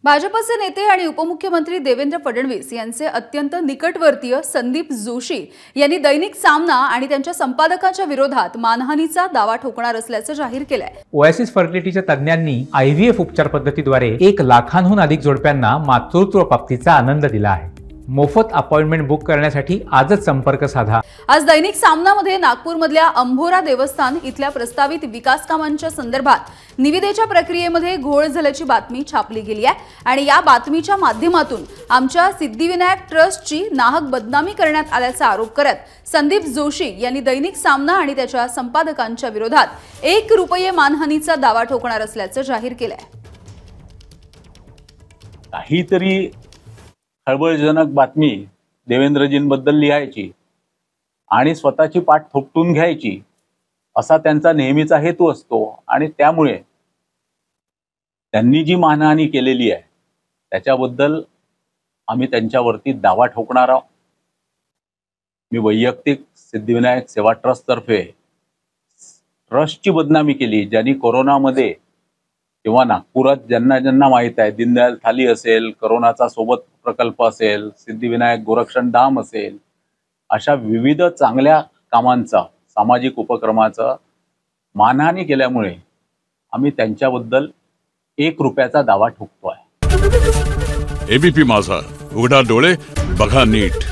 भाजपचे नेते आणि उपमुख्यमंत्री देवेंद्र फडणवीस यांचे अत्यंत निकटवर्तीय संदीप जोशी यांनी दैनिक सामना आणि त्यांच्या संपादकाच्या विरोधात मानहानीचा दावा ठोकणार असल्याचं जाहीर केलंय। ओएसिस फर्टिलिटीच्या तज्ञांनी IVF उपचार पद्धतीद्वारे 1 लाखांहून अधिक जोडप्यांना मातृत्व प्राप्तीचा आनंद दिला आहे। मोफत अपॉइंटमेंट बुक करण्यासाठी आजच संपर्क साधा। आज दैनिक सामनामध्ये नागपूरमधल्या अंभोरा देवस्थान इथल्या प्रस्तावित विकास कामांच्या संदर्भात निविदेच्या प्रक्रियेमध्ये घोळ झाल्याची बातमी छापली गेली आहे आणि या बातमीच्या माध्यमातून आमच्या सिद्धिविनायक ट्रस्टची नाहक बदनामी करण्यात आल्याचा आरोप करत संदीप जोशी यांनी दैनिक सामना आणि त्याच्या संपादकांच्या विरोधात 1 रुपये मानहानीचा दावा ठोकणार असल्याचं जाहीर केलंय। काहीतरी खळबळजनक बातमी देवेंद्रजींबद्दल लिहायची आणि स्वतःची पाठ थोपटून घ्यायची असा त्यांचा नेहमीचा हेतू असतो आणि त्यामुळे त्यांनी जी मानहानी केलेली आहे त्याच्याबद्दल आम्ही त्यांच्यावरती दावा ठोकणार आहोत। मी वैयक्तिक सिद्धिविनायक सेवा ट्रस्ट तर्फे ट्रस्टची बदनामी केली, ज्यांनी कोरोनामध्ये किंवा नागपुरात ज्यांना ज्यांना माहित आहे, दीनदयाल थाली असेल, कोरोनाचा सोबत प्रकल्प असेल, सिद्धिविनायक गोरक्षण धाम असेल, अशा विविध चांगल्या कामांचा सामाजिक उपक्रमाचं मानहानी केल्यामुळे आम्ही त्यांच्याबद्दल 1 रुपयाचा दावा ठोकतोय। एबीपी माझा, उघडा डोळे बघा नीट।